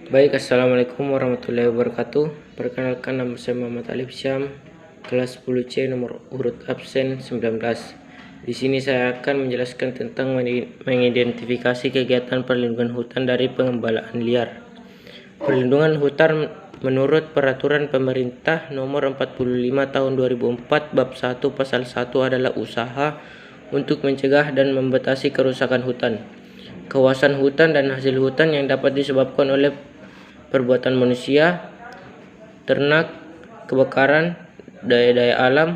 Baik, assalamualaikum warahmatullahi wabarakatuh. Perkenalkan, nama saya Muhammad Alif Syam, kelas 10C, nomor urut absen 19. Di sini saya akan menjelaskan tentang mengidentifikasi kegiatan perlindungan hutan dari pengembalaan liar. Perlindungan hutan menurut Peraturan Pemerintah Nomor 45 Tahun 2004 Bab 1 Pasal 1 adalah usaha untuk mencegah dan membatasi kerusakan hutan, kawasan hutan dan hasil hutan yang dapat disebabkan oleh perbuatan manusia, ternak, kebakaran, daya-daya alam,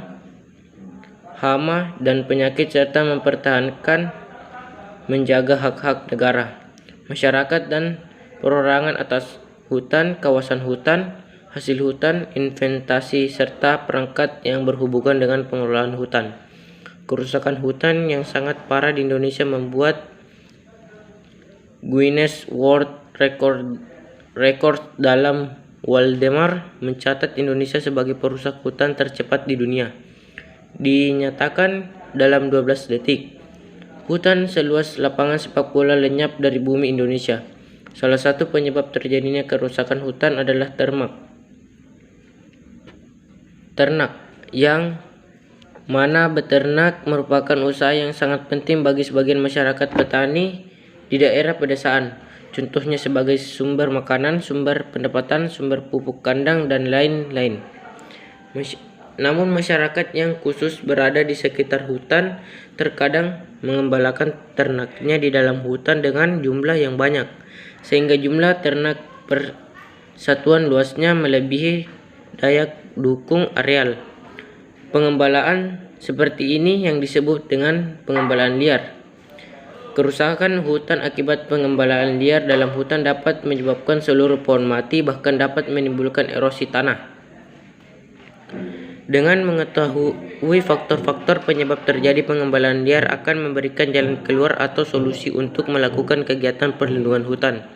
hama, dan penyakit, serta mempertahankan menjaga hak-hak negara, masyarakat, dan perorangan atas hutan, kawasan hutan, hasil hutan, inventasi, serta perangkat yang berhubungan dengan pengelolaan hutan. Kerusakan hutan yang sangat parah di Indonesia membuat Guinness World Record dalam Waldemar mencatat Indonesia sebagai perusak hutan tercepat di dunia. Dinyatakan dalam 12 detik. Hutan seluas lapangan sepak bola lenyap dari bumi Indonesia. Salah satu penyebab terjadinya kerusakan hutan adalah ternak, yang mana beternak merupakan usaha yang sangat penting bagi sebagian masyarakat petani di daerah pedesaan. Contohnya sebagai sumber makanan, sumber pendapatan, sumber pupuk kandang, dan lain-lain. Namun masyarakat yang khusus berada di sekitar hutan terkadang mengembalakan ternaknya di dalam hutan dengan jumlah yang banyak, sehingga jumlah ternak per satuan luasnya melebihi daya dukung areal. Pengembalaan seperti ini yang disebut dengan pengembalaan liar. Kerusakan hutan akibat pengembalaan liar dalam hutan dapat menyebabkan seluruh pohon mati, bahkan dapat menimbulkan erosi tanah. Dengan mengetahui faktor-faktor penyebab terjadi pengembalaan liar akan memberikan jalan keluar atau solusi untuk melakukan kegiatan perlindungan hutan.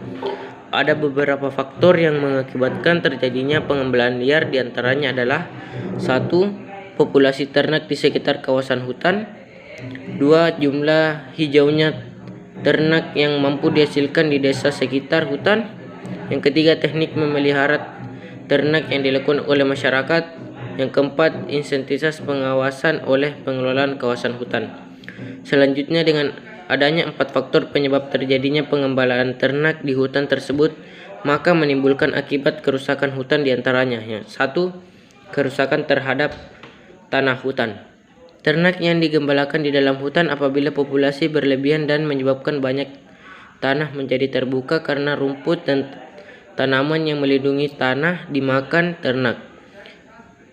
Ada beberapa faktor yang mengakibatkan terjadinya pengembalaan liar, diantaranya adalah 1. Populasi ternak di sekitar kawasan hutan. 2. Jumlah hijaunya ternak yang mampu dihasilkan di desa sekitar hutan. Yang ketiga, teknik memelihara ternak yang dilakukan oleh masyarakat. Yang keempat, intensitas pengawasan oleh pengelolaan kawasan hutan. Selanjutnya, dengan adanya 4 faktor penyebab terjadinya pengembalaan ternak di hutan tersebut, maka menimbulkan akibat kerusakan hutan, diantaranya 1. Kerusakan terhadap tanah hutan. Ternak yang digembalakan di dalam hutan apabila populasi berlebihan dan menyebabkan banyak tanah menjadi terbuka karena rumput dan tanaman yang melindungi tanah dimakan ternak.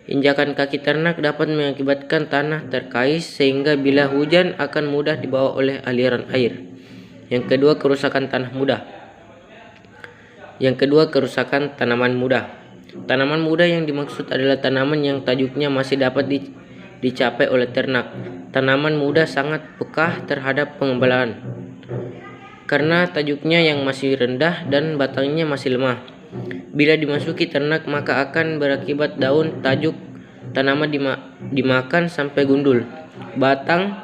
Injakan kaki ternak dapat mengakibatkan tanah terkais sehingga bila hujan akan mudah dibawa oleh aliran air. Yang kedua, kerusakan tanah muda. Yang kedua, kerusakan tanaman muda. Tanaman muda yang dimaksud adalah tanaman yang tajuknya masih dapat dicapai oleh ternak. Tanaman muda sangat peka terhadap pengembalaan karena tajuknya yang masih rendah dan batangnya masih lemah. Bila dimasuki ternak, maka akan berakibat daun tajuk tanaman dimakan sampai gundul. Batang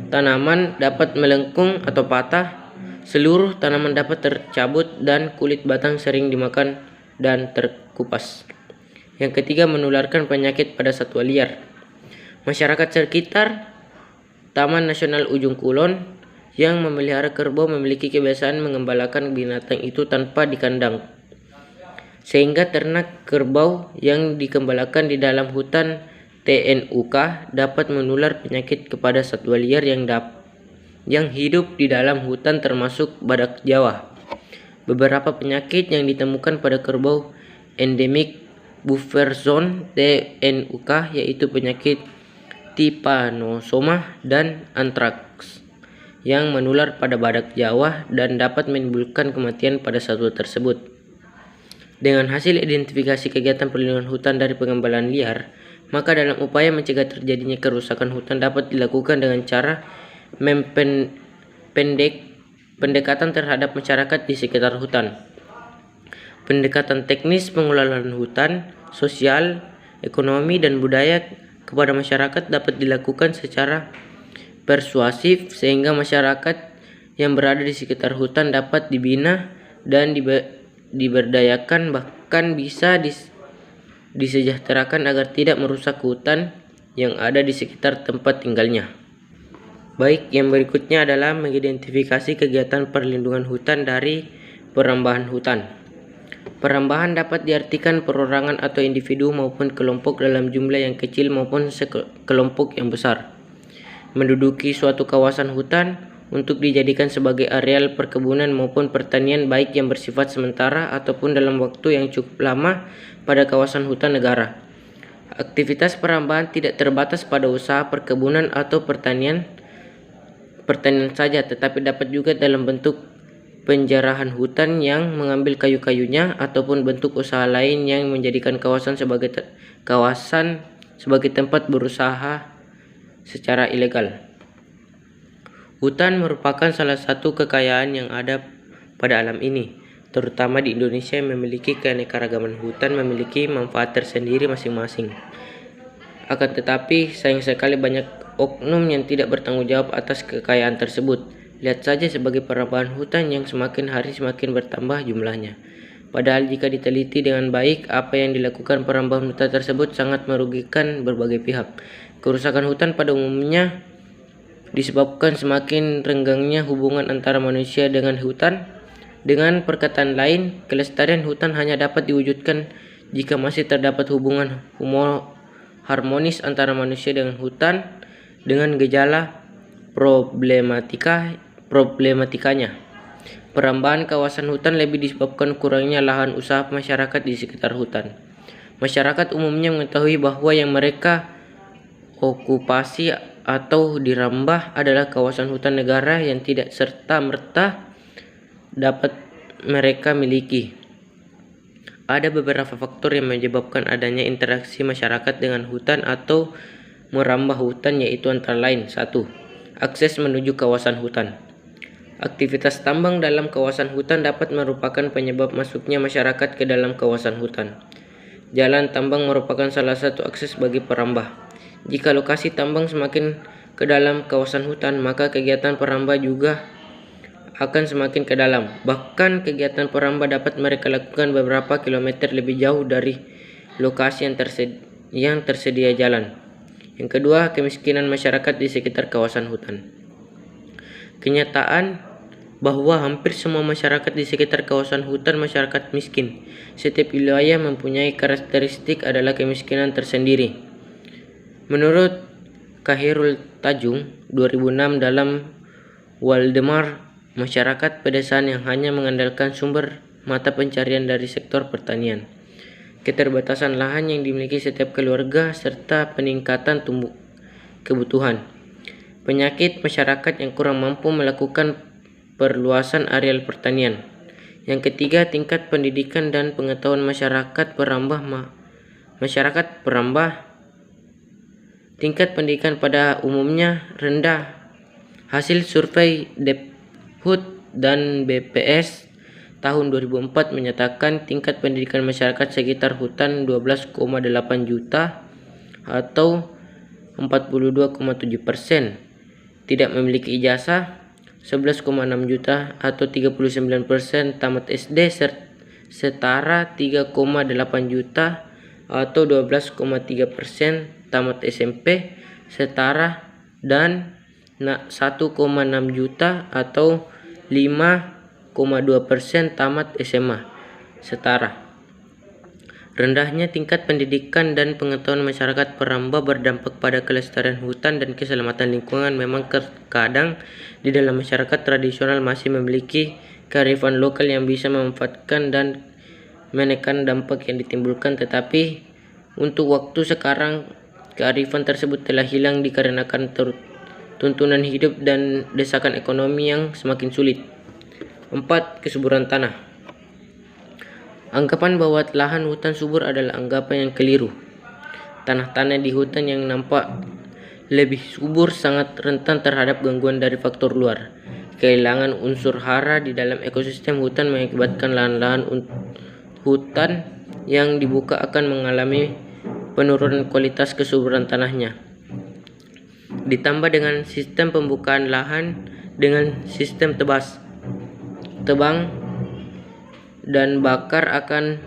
tanaman dapat melengkung atau patah. Seluruh tanaman dapat tercabut dan kulit batang sering dimakan dan terkupas. Yang ketiga, menularkan penyakit pada satwa liar. Masyarakat sekitar Taman Nasional Ujung Kulon yang memelihara kerbau memiliki kebiasaan mengembalakan binatang itu tanpa dikandang, sehingga ternak kerbau yang dikembalakan di dalam hutan TNUK dapat menular penyakit kepada satwa liar yang hidup di dalam hutan, termasuk badak Jawa. Beberapa penyakit yang ditemukan pada kerbau endemik buffer zone TNUK yaitu penyakit Trypanosoma dan antraks yang menular pada badak Jawa dan dapat menimbulkan kematian pada satwa tersebut. Dengan hasil identifikasi kegiatan perlindungan hutan dari pengembalaan liar, maka dalam upaya mencegah terjadinya kerusakan hutan dapat dilakukan dengan cara pendekatan terhadap masyarakat di sekitar hutan. Pendekatan teknis pengelolaan hutan, sosial, ekonomi, dan budaya kepada masyarakat dapat dilakukan secara persuasif sehingga masyarakat yang berada di sekitar hutan dapat dibina dan diberdayakan, bahkan bisa disejahterakan agar tidak merusak hutan yang ada di sekitar tempat tinggalnya. Baik, yang berikutnya adalah mengidentifikasi kegiatan perlindungan hutan dari perambahan hutan. Perambahan dapat diartikan perorangan atau individu maupun kelompok dalam jumlah yang kecil maupun sekelompok yang besar menduduki suatu kawasan hutan untuk dijadikan sebagai areal perkebunan maupun pertanian, baik yang bersifat sementara ataupun dalam waktu yang cukup lama pada kawasan hutan negara. Aktivitas perambahan tidak terbatas pada usaha perkebunan atau pertanian saja, tetapi dapat juga dalam bentuk penjarahan hutan yang mengambil kayu-kayunya ataupun bentuk usaha lain yang menjadikan kawasan sebagai tempat berusaha secara ilegal. Hutan merupakan salah satu kekayaan yang ada pada alam ini, terutama di Indonesia yang memiliki keanekaragaman hutan memiliki manfaat tersendiri masing-masing. Akan tetapi, sayang sekali banyak oknum yang tidak bertanggung jawab atas kekayaan tersebut. Lihat saja sebagai perambahan hutan yang semakin hari semakin bertambah jumlahnya. Padahal jika diteliti dengan baik, apa yang dilakukan perambahan hutan tersebut sangat merugikan berbagai pihak. Kerusakan hutan pada umumnya disebabkan semakin renggangnya hubungan antara manusia dengan hutan. Dengan perkataan lain, kelestarian hutan hanya dapat diwujudkan jika masih terdapat hubungan harmonis antara manusia dengan hutan dengan gejala problematikanya. Perambahan kawasan hutan lebih disebabkan kurangnya lahan usaha masyarakat di sekitar hutan. Masyarakat umumnya mengetahui bahwa yang mereka okupasi atau dirambah adalah kawasan hutan negara yang tidak serta-merta dapat mereka miliki. Ada beberapa faktor yang menyebabkan adanya interaksi masyarakat dengan hutan atau merambah hutan, yaitu antara lain: 1. Akses menuju kawasan hutan. Aktivitas tambang dalam kawasan hutan dapat merupakan penyebab masuknya masyarakat ke dalam kawasan hutan. Jalan tambang merupakan salah satu akses bagi perambah. Jika lokasi tambang semakin ke dalam kawasan hutan, maka kegiatan perambah juga akan semakin ke dalam. Bahkan kegiatan perambah dapat mereka lakukan beberapa kilometer lebih jauh dari lokasi yang tersedia jalan. Yang kedua, kemiskinan masyarakat di sekitar kawasan hutan. Kenyataan bahwa hampir semua masyarakat di sekitar kawasan hutan masyarakat miskin. Setiap wilayah mempunyai karakteristik adalah kemiskinan tersendiri. Menurut Khairul Tanjung 2006 dalam Waldemar, masyarakat pedesaan yang hanya mengandalkan sumber mata pencarian dari sektor pertanian, keterbatasan lahan yang dimiliki setiap keluarga, serta peningkatan kebutuhan. Penyakit masyarakat yang kurang mampu melakukan perluasan areal pertanian. Yang ketiga, tingkat pendidikan dan pengetahuan masyarakat perambah. Tingkat pendidikan pada umumnya rendah. Hasil survei Dephut dan BPS tahun 2004 menyatakan tingkat pendidikan masyarakat sekitar hutan 12,8 juta atau 42,7%. Tidak memiliki ijazah 11,6 juta atau 39%. Tamat SD setara 3,8 juta atau 12,3%. Tamat SMP setara dan 1,6 juta atau 5,2%. Tamat SMA setara. Rendahnya tingkat pendidikan dan pengetahuan masyarakat perambah berdampak pada kelestarian hutan dan keselamatan lingkungan. Memang terkadang di dalam masyarakat tradisional masih memiliki kearifan lokal yang bisa memanfaatkan dan menekan dampak yang ditimbulkan, tetapi untuk waktu sekarang kearifan tersebut telah hilang dikarenakan tuntunan hidup dan desakan ekonomi yang semakin sulit. 4. Kesuburan tanah. Anggapan bahwa lahan hutan subur adalah anggapan yang keliru. Tanah-tanah di hutan yang nampak lebih subur sangat rentan terhadap gangguan dari faktor luar. Kehilangan unsur hara di dalam ekosistem hutan mengakibatkan lahan-lahan hutan yang dibuka akan mengalami penurunan kualitas kesuburan tanahnya. Ditambah dengan sistem pembukaan lahan dengan sistem tebang dan bakar akan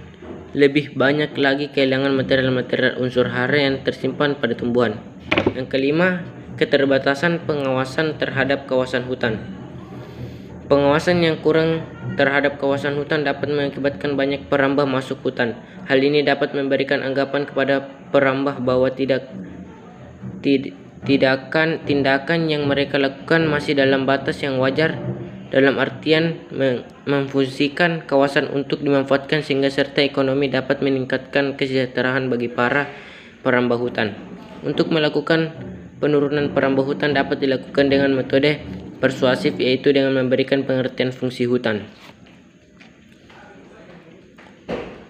lebih banyak lagi kehilangan material-material unsur hara yang tersimpan pada tumbuhan. Yang kelima, keterbatasan pengawasan terhadap kawasan hutan. Pengawasan yang kurang terhadap kawasan hutan dapat mengakibatkan banyak perambah masuk hutan. Hal ini dapat memberikan anggapan kepada perambah bahwa tindakan yang mereka lakukan masih dalam batas yang wajar, dalam artian memfungsikan kawasan untuk dimanfaatkan sehingga serta ekonomi dapat meningkatkan kesejahteraan bagi para perambah hutan. Untuk melakukan penurunan perambah hutan dapat dilakukan dengan metode persuasif, yaitu dengan memberikan pengertian fungsi hutan.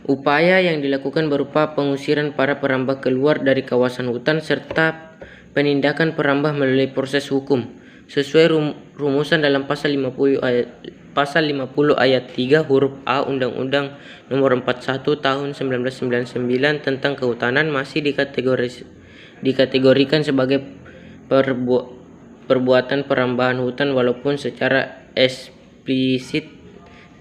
Upaya yang dilakukan berupa pengusiran para perambah keluar dari kawasan hutan serta penindakan perambah melalui proses hukum sesuai rumusan dalam pasal 50 ayat 3 huruf A Undang-Undang Nomor 41 Tahun 1999 tentang Kehutanan masih dikategorikan sebagai perbuatan perambahan hutan walaupun secara eksplisit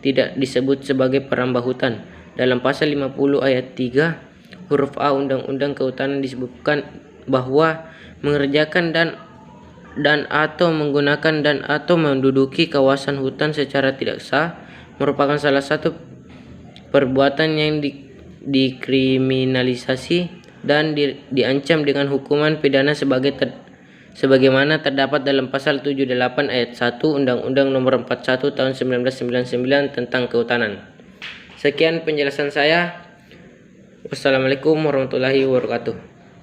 tidak disebut sebagai perambah hutan. Dalam pasal 50 ayat 3 huruf A Undang-Undang Kehutanan disebutkan bahwa mengerjakan dan atau menggunakan dan atau menduduki kawasan hutan secara tidak sah merupakan salah satu perbuatan yang dikriminalisasi dan diancam dengan hukuman pidana sebagaimana terdapat dalam pasal 78 ayat 1 Undang-Undang Nomor 41 Tahun 1999 tentang Kehutanan. Sekian penjelasan saya. Wassalamualaikum warahmatullahi wabarakatuh.